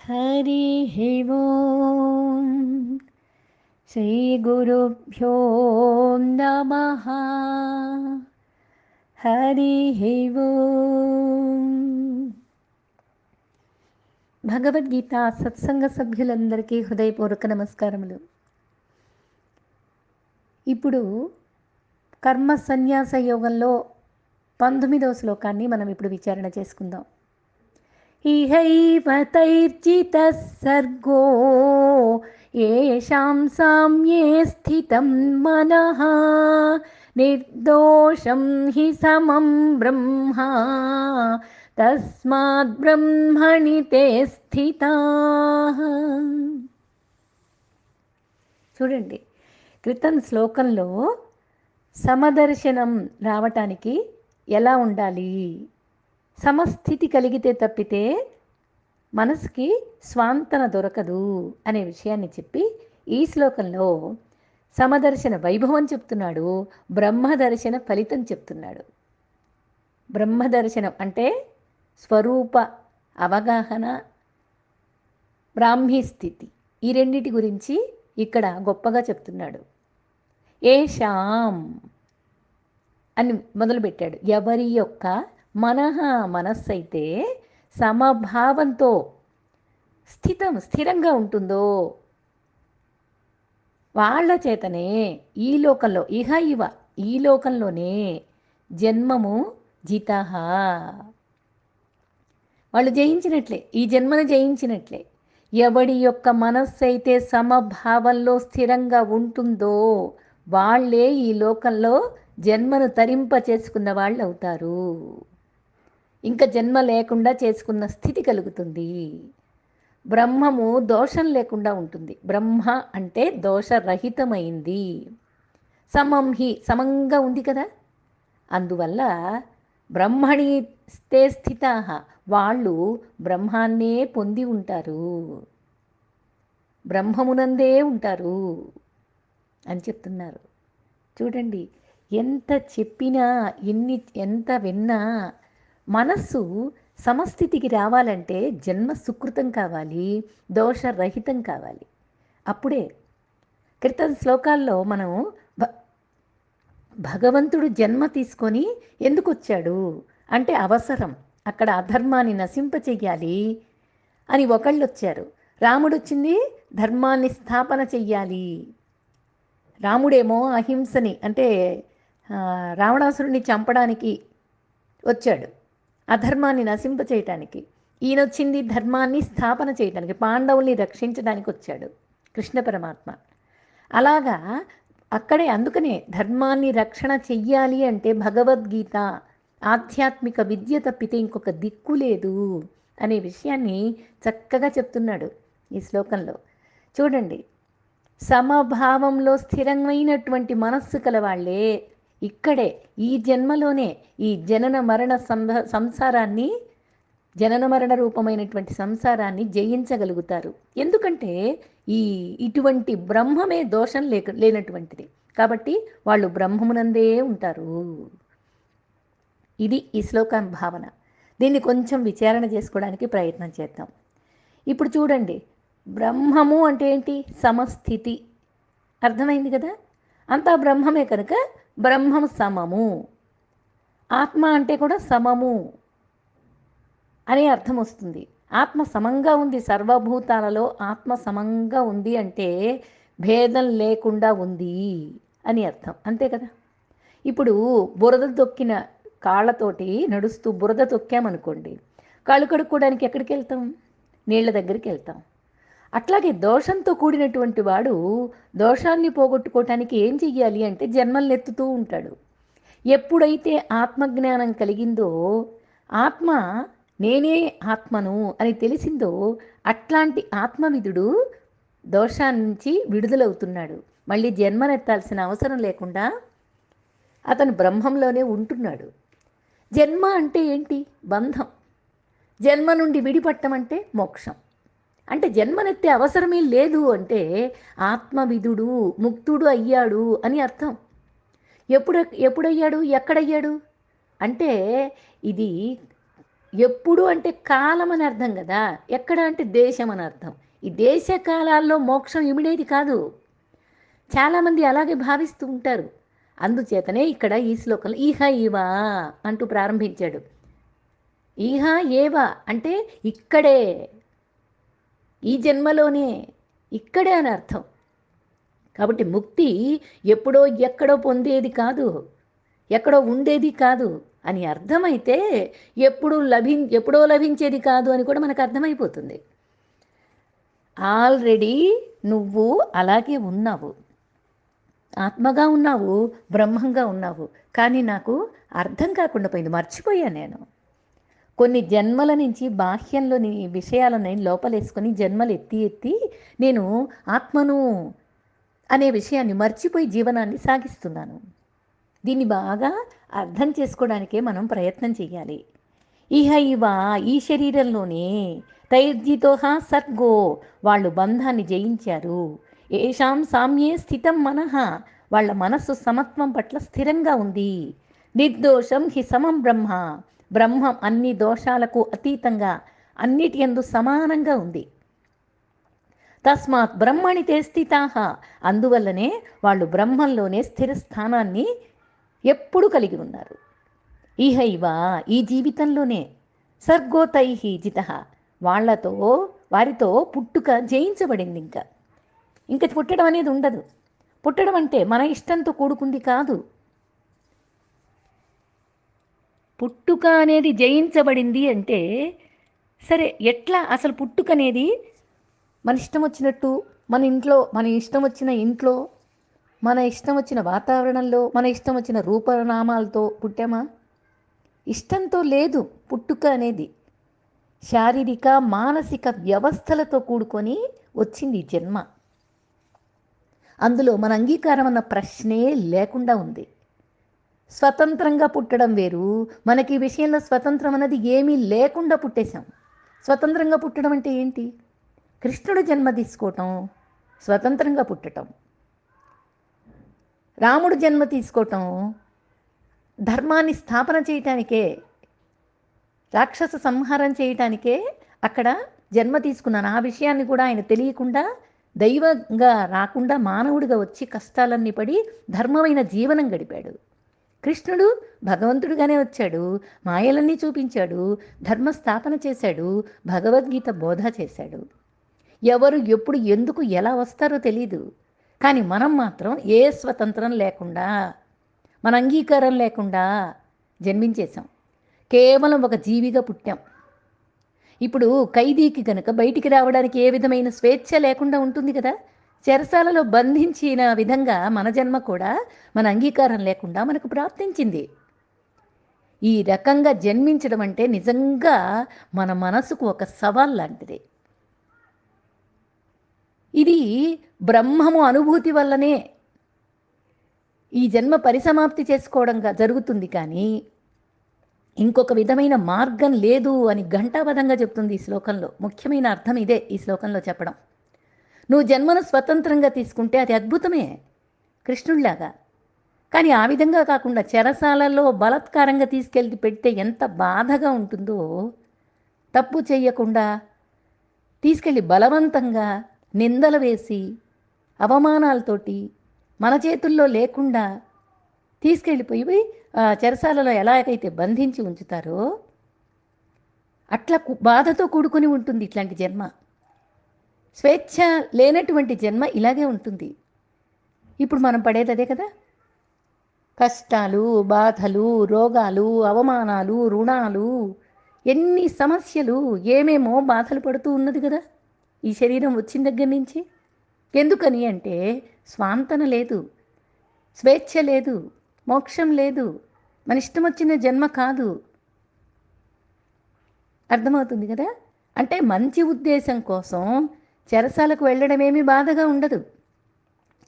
हरिः ओम् श्रीगुरुभ्यो नमः। हरिः ఓం. భగవద్గీత సత్సంగ సభ్యులందరికీ హృదయపూర్వక నమస్కారములు. ఇప్పుడు కర్మ సన్యాస యోగంలో 19వ శ్లోకాన్ని మనం ఇప్పుడు విచారణ చేసుకుందాం. ఇహైవ తైర్జితః సర్గో ఏషాం సామ్యే స్థితం మనః నిర్దోషం హి సమం బ్రహ్మ తస్మాద్ బ్రహ్మణి తే స్థితాః. చూడండి, క్రితం శ్లోకంలో సమదర్శనం రావటానికి ఎలా ఉండాలి, సమస్థితి కలిగితే తప్పితే మనసుకి స్వాంతన దొరకదు అనే విషయాన్ని చెప్పి ఈ శ్లోకంలో సమదర్శన వైభవం చెప్తున్నాడు, బ్రహ్మదర్శన ఫలితం చెప్తున్నాడు. బ్రహ్మదర్శనం అంటే స్వరూప అవగాహన, బ్రాహ్మీ స్థితి, ఈ రెండిటి గురించి ఇక్కడ గొప్పగా చెప్తున్నాడు. ఏషాం అని మొదలుపెట్టాడు. ఎవరి యొక్క మనస్సు అయితే సమభావంతో స్థిరంగా ఉంటుందో వాళ్ళ చేతనే ఈ లోకంలో ఈ లోకంలోనే జన్మము జితః, వాళ్ళు జయించినట్లే, ఈ జన్మను జయించినట్లే. ఎవడి యొక్క మనస్సు అయితే సమభావంలో స్థిరంగా ఉంటుందో వాళ్ళే ఈ లోకంలో జన్మను తరింప చేసుకున్న వాళ్ళు అవుతారు. ఇంకా జన్మ లేకుండా చేసుకున్న స్థితి కలుగుతుంది. బ్రహ్మము దోషం లేకుండా ఉంటుంది. బ్రహ్మ అంటే దోషరహితమైంది. సమంగా ఉంది కదా, అందువల్ల బ్రహ్మణి తే స్థితాః, వాళ్ళు బ్రహ్మాన్నే పొంది ఉంటారు, బ్రహ్మమునందే ఉంటారు అని చెప్తున్నారు. చూడండి, ఎంత చెప్పినా ఎంత విన్నా మనస్సు సమస్థితికి రావాలంటే జన్మ సుకృతం కావాలి, దోషరహితం కావాలి. అప్పుడే క్రితం శ్లోకాల్లో మనం భగవంతుడు జన్మ తీసుకొని ఎందుకు వచ్చాడు అంటే అవసరం, అక్కడ అధర్మాన్ని నశింపచెయ్యాలి అని ఒకళ్ళు వచ్చారు. రాముడు వచ్చింది ధర్మాన్ని స్థాపన చెయ్యాలి. రాముడేమో అహింసని అంటే రావణాసురుడిని చంపడానికి వచ్చాడు, అధర్మాన్ని నశింపచేయటానికి. ఈయన వచ్చింది ధర్మాన్ని స్థాపన చేయటానికి, పాండవుల్ని రక్షించడానికి వచ్చాడు కృష్ణ పరమాత్మ. అలాగా అక్కడే అందుకనే ధర్మాన్ని రక్షణ చెయ్యాలి అంటే భగవద్గీత, ఆధ్యాత్మిక విద్య తప్పితే ఇంకొక దిక్కు లేదు అనే విషయాన్ని చక్కగా చెప్తున్నాడు ఈ శ్లోకంలో. చూడండి, సమభావంలో స్థిరమైనటువంటి మనస్సు కలవాళ్లే ఇక్కడే ఈ జన్మలోనే ఈ జనన మరణ రూపమైనటువంటి సంసారాన్ని జయించగలుగుతారు. ఎందుకంటే ఇటువంటి బ్రహ్మమే దోషం లేనటువంటిది కాబట్టి వాళ్ళు బ్రహ్మమునందే ఉంటారు. ఇది ఈ శ్లోకం భావన. దీన్ని కొంచెం విచారణ చేసుకోవడానికి ప్రయత్నం చేద్దాం. ఇప్పుడు చూడండి, బ్రహ్మము అంటే ఏంటి? సమస్థితి. అర్థమైంది కదా, అంతా బ్రహ్మమే కనుక బ్రహ్మం సమము. ఆత్మ అంటే కూడా సమము అనే అర్థం వస్తుంది. ఆత్మ సమంగా ఉంది, సర్వభూతాలలో ఆత్మ సమంగా ఉంది అంటే భేదం లేకుండా ఉంది అని అర్థం, అంతే కదా. ఇప్పుడు బురద తొక్కిన కాళ్ళతోటి నడుస్తూ బురద తొక్కామనుకోండి, కాళ్ళు కడుక్కోవడానికి ఎక్కడికి వెళ్తాం? నీళ్ల దగ్గరికి వెళ్తాం. అట్లాగే దోషంతో కూడినటువంటి వాడు దోషాన్ని పోగొట్టుకోవటానికి ఏం చెయ్యాలి అంటే జన్మల్ని ఎత్తుతూ ఉంటాడు. ఎప్పుడైతే ఆత్మజ్ఞానం కలిగిందో, ఆత్మ నేనే ఆత్మను అని తెలిసిందో, అట్లాంటి ఆత్మవిధుడు దోషాన్నించి విడుదలవుతున్నాడు. మళ్ళీ జన్మనెత్తాల్సిన అవసరం లేకుండా అతను బ్రహ్మంలోనే ఉంటున్నాడు. జన్మ అంటే ఏంటి? బంధం. జన్మ నుండి విడిపట్టం అంటే మోక్షం. అంటే జన్మనెత్తే అవసరమే లేదు అంటే ఆత్మవిధుడు ముక్తుడు అయ్యాడు అని అర్థం. ఎప్పుడయ్యాడు? ఎక్కడయ్యాడు అంటే ఇది ఎప్పుడు అంటే కాలం అని అర్థం కదా, ఎక్కడ అంటే దేశం అని అర్థం. ఈ దేశ కాలాల్లో మోక్షం ఇమిడేది కాదు. చాలామంది అలాగే భావిస్తూ ఉంటారు. అందుచేతనే ఇక్కడ ఈ శ్లోకంలో ఇహ ఇవా అంటూ ప్రారంభించాడు. ఇహ ఏవ అంటే ఇక్కడే, ఈ జన్మలోనే, ఇక్కడే అని అర్థం. కాబట్టి ముక్తి ఎప్పుడో ఎక్కడో పొందేది కాదు, ఎక్కడో ఉండేది కాదు అని అర్థమైతే ఎప్పుడో లభించేది కాదు అని కూడా మనకు అర్థమైపోతుంది. ఆల్రెడీ నువ్వు అలాగే ఉన్నావు, ఆత్మగా ఉన్నావు, బ్రహ్మంగా ఉన్నావు. కానీ నాకు అర్థం కాకుండా పోయింది, మర్చిపోయాను నేను. కొన్ని జన్మల నుంచి బాహ్యంలోని విషయాలని లోపలేసుకొని జన్మలు ఎత్తి ఎత్తి నేను ఆత్మను అనే విషయాన్ని మర్చిపోయి జీవనాన్ని సాగిస్తున్నాను. దీన్ని బాగా అర్థం చేసుకోవడానికే మనం ప్రయత్నం చేయాలి. ఇహ ఇవ ఈ శరీరంలోనే తైర్జితోహ సర్గో వాళ్ళు బంధాన్ని జయించారు. ఏషాం సామ్యే స్థితం మనః వాళ్ళ మనస్సు సమత్వం పట్ల స్థిరంగా ఉంది. నిర్దోషం హి సమం బ్రహ్మ బ్రహ్మం అన్ని దోషాలకు అతీతంగా అన్నిటి యందు సమానంగా ఉంది. తస్మాత్ బ్రహ్మణి తే స్థితాః అందువల్లనే వాళ్ళు బ్రహ్మంలోనే స్థిర స్థానాన్ని ఎప్పుడు కలిగి ఉన్నారు. ఇహ ఇవ ఈ జీవితంలోనే సర్గోతైహి జితః వారితో పుట్టుక జయించబడింది. ఇంకా పుట్టడం అనేది ఉండదు. పుట్టడం అంటే మన ఇష్టంతో కూడుకుంది కాదు. పుట్టుక అనేది జయించబడింది అంటే సరే, ఎట్లా అసలు పుట్టుక అనేది మన ఇష్టం వచ్చినట్టు మన ఇష్టం వచ్చిన ఇంట్లో, మన ఇష్టం వచ్చిన వాతావరణంలో, మన ఇష్టం వచ్చిన రూపనామాలతో పుట్టామా? ఇష్టంతో లేదు. పుట్టుక అనేది శారీరక మానసిక వ్యవస్థలతో కూడుకొని వచ్చింది ఈ జన్మ. అందులో మన అంగీకారం అన్న ప్రశ్నే లేకుండా ఉంది. స్వతంత్రంగా పుట్టడం వేరు, మనకి ఈ విషయంలో స్వతంత్రం అన్నది ఏమీ లేకుండా పుట్టేశాం. స్వతంత్రంగా పుట్టడం అంటే ఏంటి? కృష్ణుడు జన్మ తీసుకోవటం స్వతంత్రంగా పుట్టటం, రాముడు జన్మ తీసుకోవటం ధర్మాన్ని స్థాపన చేయటానికే, రాక్షస సంహారం చేయటానికే అక్కడ జన్మ తీసుకున్నాను. ఆ విషయాన్ని కూడా ఆయన తెలియకుండా దైవంగా రాకుండా మానవుడిగా వచ్చి కష్టాలన్నీ పడి ధర్మమైన జీవనం గడిపాడు. కృష్ణుడు భగవంతుడిగానే వచ్చాడు, మాయలన్నీ చూపించాడు, ధర్మస్థాపన చేశాడు, భగవద్గీత బోధ చేశాడు. ఎవరు ఎప్పుడు ఎందుకు ఎలా వస్తారో తెలీదు. కానీ మనం మాత్రం ఏ స్వతంత్రం లేకుండా, మన అంగీకారం లేకుండా జన్మించేశాం. కేవలం ఒక జీవిగా పుట్టాం. ఇప్పుడు ఖైదీకి గనక బయటికి రావడానికి ఏ విధమైన స్వేచ్ఛ లేకుండా ఉంటుంది కదా. చెరసాలలో బంధించిన విధంగా మన జన్మ కూడా మన అంగీకారం లేకుండా మనకు ప్రాప్తించింది. ఈ రకంగా జన్మించడం అంటే నిజంగా మన మనసుకు ఒక సవాల్ లాంటిది. ఇది బ్రహ్మము అనుభూతి వల్లనే ఈ జన్మ పరిసమాప్తి చేసుకోవడంగా జరుగుతుంది. కానీ ఇంకొక విధమైన మార్గం లేదు అని ఘంటాబద్ధంగా చెప్తుంది ఈ శ్లోకంలో. ముఖ్యమైన అర్థం ఇదే ఈ శ్లోకంలో చెప్పడం. నువ్వు జన్మను స్వతంత్రంగా తీసుకుంటే అది అద్భుతమే, కృష్ణుడిలాగా. కానీ ఆ విధంగా కాకుండా చెరసాలలో బలాత్కారంగా తీసుకెళ్ళి పెడితే ఎంత బాధగా ఉంటుందో, తప్పు చేయకుండా తీసుకెళ్ళి బలవంతంగా నిందలు వేసి అవమానాలతోటి మన చేతుల్లో లేకుండా తీసుకెళ్ళిపోయి చెరసాలలో ఎలాగైతే బంధించి ఉంచుతారో అట్లా బాధతో కూడుకొని ఉంటుంది ఇట్లాంటి జన్మ. స్వేచ్ఛ లేనటువంటి జన్మ ఇలాగే ఉంటుంది. ఇప్పుడు మనం పడేది అదే కదా. కష్టాలు, బాధలు, రోగాలు, అవమానాలు, రుణాలు, ఎన్ని సమస్యలు, ఏమేమో బాధలు పడుతూ ఉన్నది కదా ఈ శరీరం వచ్చిన దగ్గర నుంచి. ఎందుకని అంటే స్వాంతన లేదు, స్వేచ్ఛ లేదు, మోక్షం లేదు, మన ఇష్టం వచ్చిన జన్మ కాదు. అర్థమవుతుంది కదా. అంటే మంచి ఉద్దేశం కోసం చెరసాలకు వెళ్ళడం ఏమీ బాధగా ఉండదు.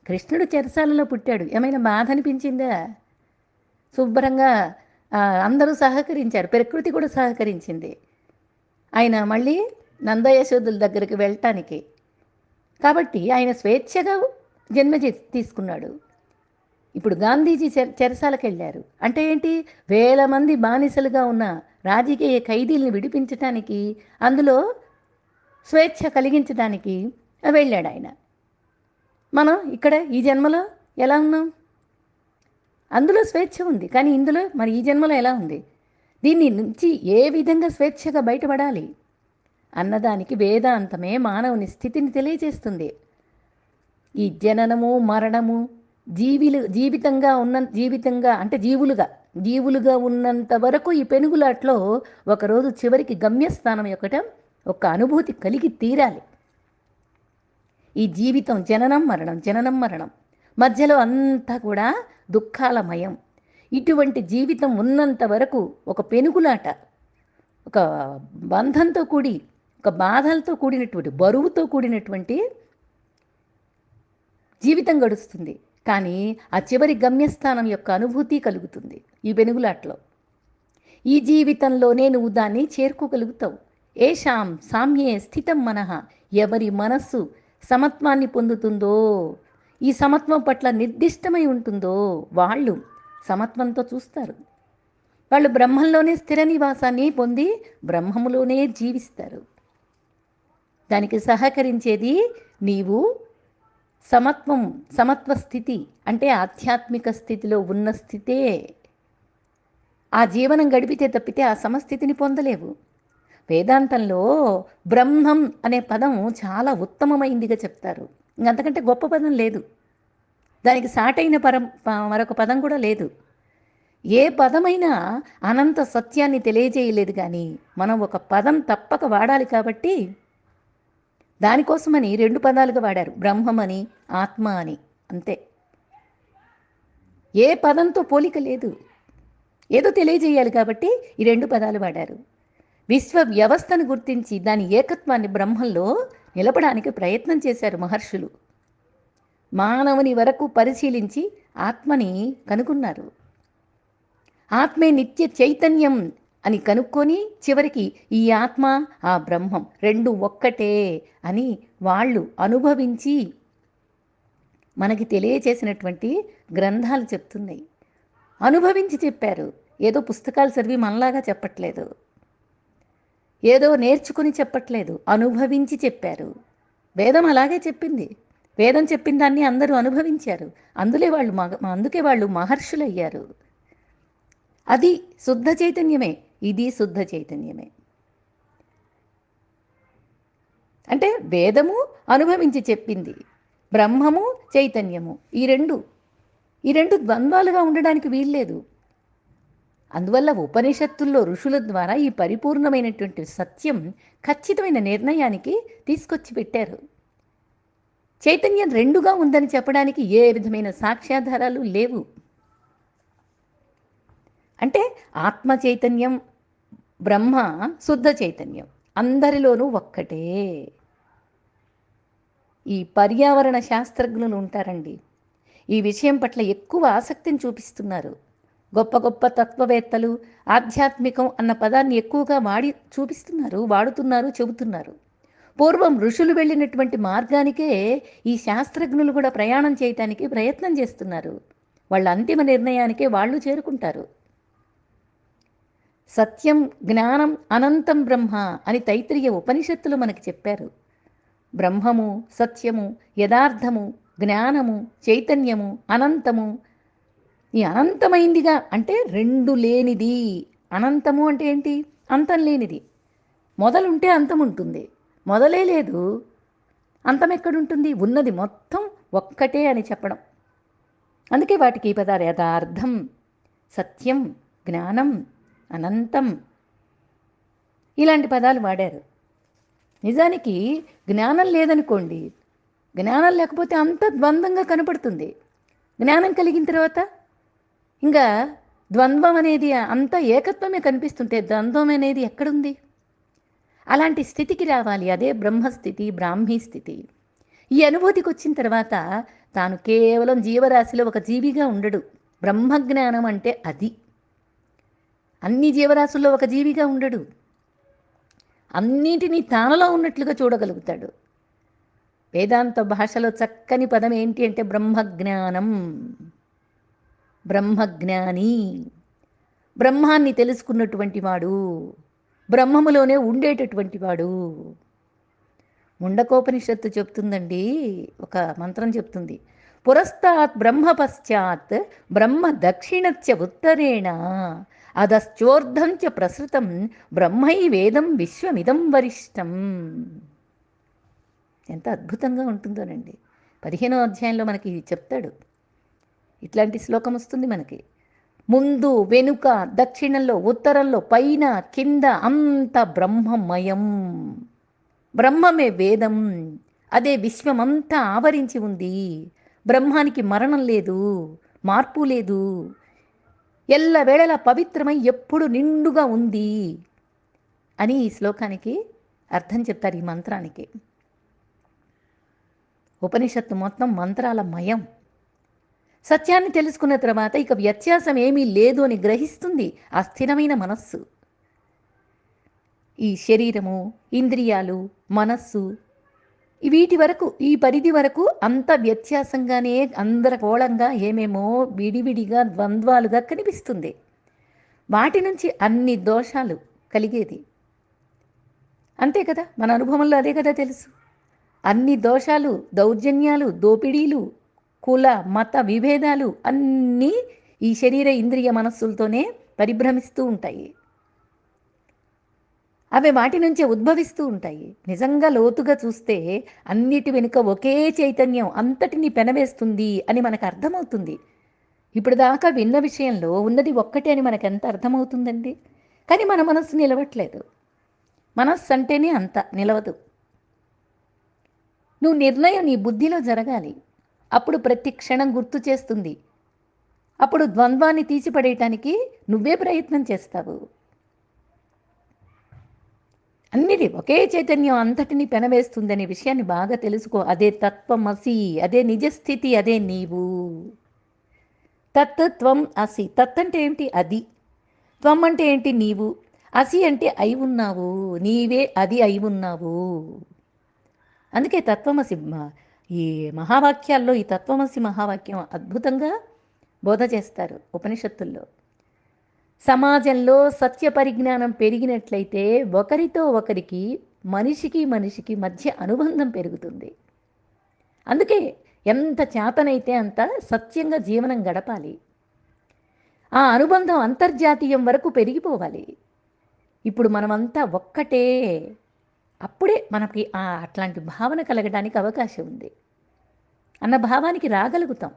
కృష్ణుడు చెరసాలలో పుట్టాడు, ఏమైనా బాధ అనిపించిందా? శుభ్రంగా అందరూ సహకరించారు, ప్రకృతి కూడా సహకరించింది ఆయన మళ్ళీ నందయశోదుల దగ్గరికి వెళ్ళటానికి. కాబట్టి ఆయన స్వేచ్ఛగా జన్మ తీసుకున్నాడు. ఇప్పుడు గాంధీజీ చెరసాలకు వెళ్ళారు అంటే ఏంటి? వేల మంది బానిసలుగా ఉన్న రాజకీయ ఖైదీల్ని విడిపించటానికి, అందులో స్వేచ్ఛ కలిగించడానికి వెళ్ళాడు ఆయన. మనం ఇక్కడ ఈ జన్మలో ఎలా ఉన్నాం? అందులో స్వేచ్ఛ ఉంది, కానీ ఇందులో మరి ఈ జన్మలో ఎలా ఉంది? దీన్ని నుంచి ఏ విధంగా స్వేచ్ఛగా బయటపడాలి అన్నదానికి వేదాంతమే మానవుని స్థితిని తెలియజేస్తుంది. ఈ జననము మరణము జీవితంగా అంటే జీవులుగా ఉన్నంత వరకు ఈ పెనుగులాట్లో ఒకరోజు చివరికి గమ్యస్థానం యొక్కటం ఒక అనుభూతి కలిగి తీరాలి. ఈ జీవితం జననం మరణం మధ్యలో అంతా కూడా దుఃఖాలమయం. ఇటువంటి జీవితం ఉన్నంత వరకు ఒక పెనుగులాట, ఒక బంధంతో కూడి, ఒక బాధలతో కూడినటువంటి, బరువుతో కూడినటువంటి జీవితం గడుస్తుంది. కానీ ఆ చివరి గమ్యస్థానం యొక్క అనుభూతి కలుగుతుంది ఈ వెనుగులాట్లో. ఈ జీవితంలోనే నువ్వు దాన్ని చేరుకోగలుగుతావు. ఏషాం సామ్యే స్థితం మనః, ఎవరి మనస్సు సమత్వాన్ని పొందుతుందో, ఈ సమత్వం పట్ల నిర్దిష్టమై ఉంటుందో వాళ్ళు సమత్వంతో చూస్తారు. వాళ్ళు బ్రహ్మంలోనే స్థిర నివాసాన్ని పొంది బ్రహ్మములోనే జీవిస్తారు. దానికి సహకరించేది నీవు సమత్వ స్థితి అంటే ఆధ్యాత్మిక స్థితిలో ఉన్న స్థితే. ఆ జీవనం గడిపితే తప్పితే ఆ సమస్థితిని పొందలేవు. వేదాంతంలో బ్రహ్మం అనే పదం చాలా ఉత్తమమైందిగా చెప్తారు. ఇంకంతకంటే గొప్ప పదం లేదు, దానికి సాటైన మరొక పదం కూడా లేదు. ఏ పదమైనా అనంత సత్యాన్ని తెలియజేయలేదు, కానీ మనం ఒక పదం తప్పక వాడాలి కాబట్టి దానికోసమని 2 పదాలుగా వాడారు, బ్రహ్మం అని ఆత్మ అని, అంతే. ఏ పదంతో పోలిక లేదు, ఏదో తెలియజేయాలి కాబట్టి ఈ 2 పదాలు వాడారు. విశ్వ వ్యవస్థను గుర్తించి దాని ఏకత్వాన్ని బ్రహ్మంలో నిలపడానికి ప్రయత్నం చేశారు మహర్షులు. మానవుని వరకు పరిశీలించి ఆత్మని కనుగొన్నారు. ఆత్మే నిత్య చైతన్యం అని కనుక్కొని చివరికి ఈ ఆత్మ ఆ బ్రహ్మం 2 ఒక్కటే అని వాళ్ళు అనుభవించి మనకి తెలియచేసినటువంటి గ్రంథాలు చెప్తున్నాయి. అనుభవించి చెప్పారు, ఏదో పుస్తకాలు చదివి మనలాగా చెప్పట్లేదు, ఏదో నేర్చుకుని చెప్పట్లేదు, అనుభవించి చెప్పారు. వేదం అలాగే చెప్పింది. వేదం చెప్పిన దాన్ని అందరూ అనుభవించారు. అందుకే వాళ్ళు మహర్షులయ్యారు. అది శుద్ధ చైతన్యమే, ఇది శుద్ధ చైతన్యమే. అంటే వేదము అనుభవించి చెప్పింది, బ్రహ్మము చైతన్యము, ఈ రెండు ద్వంద్వాలుగా ఉండడానికి వీల్లేదు. అందువల్ల ఉపనిషత్తుల్లో ఋషుల ద్వారా ఈ పరిపూర్ణమైనటువంటి సత్యం ఖచ్చితమైన నిర్ణయానికి తీసుకొచ్చి పెట్టారు. చైతన్యం 2గా ఉందని చెప్పడానికి ఏ విధమైన సాక్ష్యాధారాలు లేవు. అంటే ఆత్మ చైతన్యం, బ్రహ్మ శుద్ధ చైతన్యం అందరిలోనూ ఒక్కటే. ఈ పర్యావరణ శాస్త్రజ్ఞులు ఉంటారండి, ఈ విషయం పట్ల ఎక్కువ ఆసక్తిని చూపిస్తున్నారు. గొప్ప గొప్ప తత్వవేత్తలు ఆధ్యాత్మికం అన్న పదాన్ని ఎక్కువగా వాడుతున్నారు, చెబుతున్నారు. పూర్వం ఋషులు వెళ్ళినటువంటి మార్గానికే ఈ శాస్త్రజ్ఞులు కూడా ప్రయాణం చేయటానికి ప్రయత్నం చేస్తున్నారు. వాళ్ళ అంతిమ నిర్ణయానికే వాళ్ళు చేరుకుంటారు. సత్యం, జ్ఞానం, అనంతం బ్రహ్మ అని తైత్తిరీయ ఉపనిషత్తులు మనకి చెప్పారు. బ్రహ్మము, సత్యము, యథార్థము, జ్ఞానము, చైతన్యము, అనంతము. ఈ అనంతమైందిగా అంటే 2 లేనిది. అనంతము అంటే ఏంటి? అంతం లేనిది. మొదలుంటే అంతం ఉంటుంది, మొదలే లేదు, అంతం ఎక్కడుంటుంది? ఉన్నది మొత్తం ఒక్కటే అని చెప్పడం. అందుకే వాటికి ఈ పదాలు యథార్థం, సత్యం, జ్ఞానం, అనంతం ఇలాంటి పదాలు వాడారు. నిజానికి జ్ఞానం లేదనుకోండి, జ్ఞానం లేకపోతే అంత ద్వంద్వంగా కనపడుతుంది. జ్ఞానం కలిగిన తర్వాత ఇంకా ద్వంద్వం అనేది అంతా ఏకత్వమే కనిపిస్తుంటే ద్వంద్వం అనేది ఎక్కడుంది? అలాంటి స్థితికి రావాలి. అదే బ్రహ్మస్థితి, బ్రాహ్మీ స్థితి. ఈ అనుభూతికి వచ్చిన తర్వాత తాను కేవలం జీవరాశిలో ఒక జీవిగా ఉండడు. బ్రహ్మజ్ఞానం అంటే అది. అన్ని జీవరాశుల్లో ఒక జీవిగా ఉండడు, అన్నింటినీ తానలో ఉన్నట్లుగా చూడగలుగుతాడు. వేదాంత భాషలో చక్కని పదం ఏంటి అంటే బ్రహ్మజ్ఞానం. బ్రహ్మజ్ఞాని, బ్రహ్మాన్ని తెలుసుకున్నటువంటి వాడు, బ్రహ్మములోనే ఉండేటటువంటి వాడు. ముండకోపనిషత్తు చెప్తుందండి, ఒక మంత్రం చెప్తుంది. పురస్తాత్ బ్రహ్మ పశ్చాత్ బ్రహ్మ దక్షిణచ్చ ఉత్తరేణ అధశ్చోర్ధం చ ప్రసృతం బ్రహ్మై వేదం విశ్వమిదం వరిష్టం. ఎంత అద్భుతంగా ఉంటుందోనండి. 15వ అధ్యాయంలో మనకి చెప్తాడు. ఇట్లాంటి శ్లోకం వస్తుంది మనకి. ముందు వెనుక దక్షిణంలో ఉత్తరంలో పైన కింద అంత బ్రహ్మమయం. బ్రహ్మమే వేదం, అదే విశ్వమంతా ఆవరించి ఉంది. బ్రహ్మానికి మరణం లేదు, మార్పు లేదు, ఎల్లవేళలా పవిత్రమై ఎప్పుడు నిండుగా ఉంది అని ఈ శ్లోకానికి అర్థం చెప్తారు, ఈ మంత్రానికి. ఉపనిషత్తు మొత్తం మంత్రాల మయం. సత్యాన్ని తెలుసుకున్న తర్వాత ఇక వ్యత్యాసం ఏమీ లేదు అని గ్రహిస్తుంది ఆ స్థిరమైన మనస్సు. ఈ శరీరము, ఇంద్రియాలు, మనస్సు, వీటి వరకు, ఈ పరిధి వరకు అంత వ్యత్యాసంగానే అందరగోళంగా ఏమేమో విడివిడిగా ద్వంద్వాలుగా కనిపిస్తుంది. వాటి నుంచి అన్ని దోషాలు కలిగేది. అంతే కదా, మన అనుభవంలో అదే కదా తెలుసు. అన్ని దోషాలు, దౌర్జన్యాలు, దోపిడీలు, కుల మత విభేదాలు అన్నీ ఈ శరీర ఇంద్రియ మనస్సులతోనే పరిభ్రమిస్తూ ఉంటాయి. అవి వాటి నుంచే ఉద్భవిస్తూ ఉంటాయి. నిజంగా లోతుగా చూస్తే అన్నిటి వెనుక ఒకే చైతన్యం అంతటిని పెనవేస్తుంది అని మనకు అర్థమవుతుంది. ఇప్పుడు దాకా విన్న విషయంలో ఉన్నది ఒక్కటే అని మనకు ఎంత అర్థమవుతుందండి. కానీ మన మనస్సు నిలవట్లేదు. మనస్సు అంటేనే అంత నిలవదు. నువ్వు నిర్ణయం నీ బుద్ధిలో జరగాలి. అప్పుడు ప్రతి క్షణం గుర్తు చేస్తుంది. అప్పుడు ద్వంద్వాన్ని తీసిపడేయటానికి నువ్వే ప్రయత్నం చేస్తావు. అన్నిటి ఒకే చైతన్యం అంతటిని పెనవేస్తుందనే విషయాన్ని బాగా తెలుసుకో. అదే తత్వమసి, అదే నిజస్థితి, అదే నీవు. తత్ త్వం అసి. తత్ అంటే ఏంటి? అది. త్వం అంటే ఏంటి? నీవు. అసి అంటే అయి ఉన్నావు, నీవే అది అయి ఉన్నావు. అందుకే తత్వమసి, ఈ మహావాక్యాల్లో ఈ తత్వమసి మహావాక్యం అద్భుతంగా బోధ చేస్తారు ఉపనిషత్తుల్లో. సమాజంలో సత్య పరిజ్ఞానం పెరిగినట్లయితే ఒకరితో ఒకరికి, మనిషికి మనిషికి మధ్య అనుబంధం పెరుగుతుంది. అందుకే ఎంత చేతనైతే అంత సత్యంగా జీవనం గడపాలి. ఆ అనుబంధం అంతర్జాతీయం వరకు పెరిగిపోవాలి. ఇప్పుడు మనమంతా ఒక్కటే. అప్పుడే మనకి అట్లాంటి భావన కలగడానికి అవకాశం ఉంది అన్న భావానికి రాగలుగుతాం.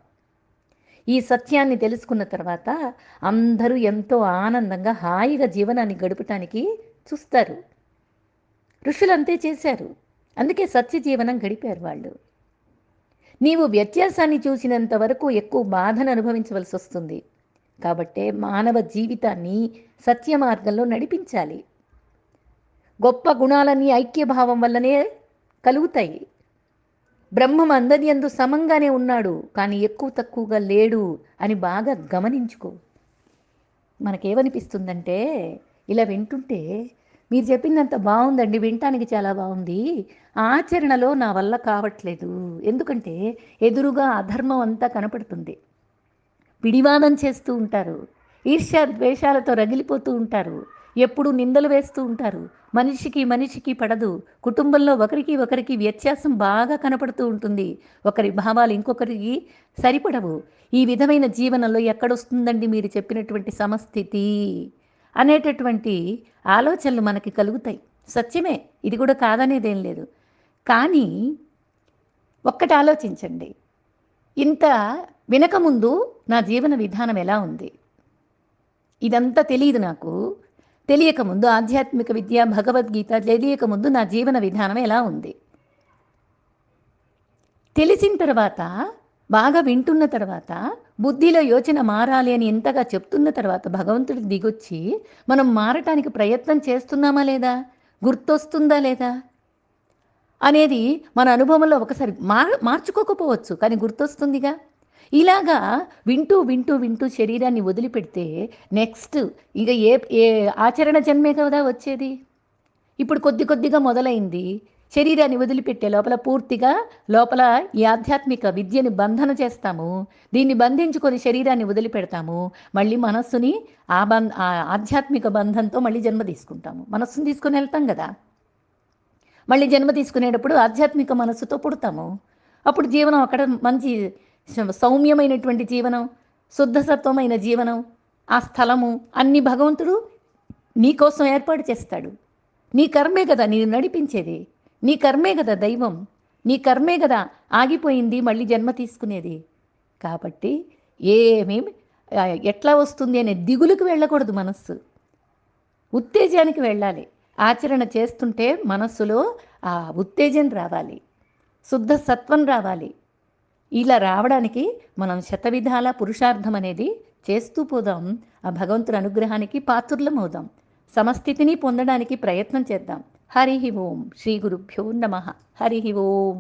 ఈ సత్యాన్ని తెలుసుకున్న తర్వాత అందరూ ఎంతో ఆనందంగా హాయిగా జీవనాన్ని గడపటానికి చూస్తారు. ఋషులు అంతే చేశారు. అందుకే సత్య జీవనం గడిపారు వాళ్ళు. నీవు వ్యత్యాసాన్ని చూసినంత వరకు ఎక్కువ బాధను అనుభవించవలసి వస్తుంది. కాబట్టే మానవ జీవితాన్ని సత్య మార్గంలో నడిపించాలి. గొప్ప గుణాలన్నీ ఐక్యభావం వల్లనే కలుగుతాయి. బ్రహ్మం అందరి యందు సమంగానే ఉన్నాడు, కానీ ఎక్కువ తక్కువగా లేడు అని బాగా గమనించుకో. మనకేమనిపిస్తుందంటే ఇలా వింటుంటే, మీరు చెప్పిందంత బాగుందండి, వినటానికి చాలా బాగుంది, ఆచరణలో నా వల్ల కావట్లేదు. ఎందుకంటే ఎదురుగా అధర్మం అంతా కనపడుతుంది. పిడివాదం చేస్తూ ఉంటారు, ఈర్ష్య ద్వేషాలతో రగిలిపోతూ ఉంటారు, ఎప్పుడు నిందలు వేస్తూ ఉంటారు. మనిషికి మనిషికి పడదు. కుటుంబంలో ఒకరికి ఒకరికి వ్యత్యాసం బాగా కనపడుతూ ఉంటుంది. ఒకరి భావాలు ఇంకొకరికి సరిపడవు. ఈ విధమైన జీవనంలో ఎక్కడొస్తుందండి మీరు చెప్పినటువంటి సమస్థితి అనేటటువంటి ఆలోచనలు మనకి కలుగుతాయి. సత్యమే, ఇది కూడా కాదనేదేం లేదు. కానీ ఒక్కటి ఆలోచించండి, ఇంత వినకముందు నా జీవన విధానం ఎలా ఉంది? ఇదంతా తెలియదు నాకు. తెలియకముందు ఆధ్యాత్మిక విద్య, భగవద్గీత తెలియకముందు నా జీవన విధానం ఎలా ఉంది? తెలిసిన తర్వాత, బాగా వింటున్న తర్వాత, బుద్ధిలో యోచన మారాలి అని ఎంతగా చెప్తున్న తర్వాత భగవంతుడికి దిగొచ్చి మనం మారటానికి ప్రయత్నం చేస్తున్నామా లేదా, గుర్తొస్తుందా లేదా అనేది మన అనుభవంలో ఒకసారి మార్చుకోకపోవచ్చు, కానీ గుర్తొస్తుందిగా. ఇలాగా వింటూ వింటూ వింటూ శరీరాన్ని వదిలిపెడితే నెక్స్ట్ ఇక ఏ ఏ ఆచరణ జన్మే కదా వచ్చేది. ఇప్పుడు కొద్ది కొద్దిగా మొదలైంది. శరీరాన్ని వదిలిపెట్టే లోపల పూర్తిగా లోపల ఈ ఆధ్యాత్మిక విద్యని బంధన చేస్తాము. దీన్ని బంధించుకొని శరీరాన్ని వదిలిపెడతాము. మళ్ళీ మనస్సుని ఆ ఆధ్యాత్మిక బంధంతో మళ్ళీ జన్మ తీసుకుంటాము. మనస్సుని తీసుకొని వెళ్తాం కదా. మళ్ళీ జన్మ తీసుకునేటప్పుడు ఆధ్యాత్మిక మనస్సుతో పుడతాము. అప్పుడు జీవనం అక్కడ మంచి సౌమ్యమైనటువంటి జీవనం, శుద్ధసత్వమైన జీవనం, ఆ స్థలము అన్ని భగవంతుడు నీకోసం ఏర్పాటు చేస్తాడు. నీ కర్మే కదా నేను నడిపించేది. నీ కర్మే కదా దైవం. నీ కర్మే కదా ఆగిపోయింది మళ్ళీ జన్మ తీసుకునేది. కాబట్టి ఏమేమి ఎట్లా వస్తుంది అనే దిగులుకు వెళ్ళకూడదు. మనస్సు ఉత్తేజానికి వెళ్ళాలి. ఆచరణ చేస్తుంటే మనస్సులో ఆ ఉత్తేజం రావాలి, శుద్ధ సత్వం రావాలి. ఇలా రావడానికి మనం శతవిధాల పురుషార్థం అనేది చేస్తూ పోదాం. ఆ భగవంతుడి అనుగ్రహానికి పాత్రులమవుదాం. సమస్థితిని పొందడానికి ప్రయత్నం చేద్దాం. హరి ఓం. శ్రీ గురుభ్యో నమః. హరి ఓం.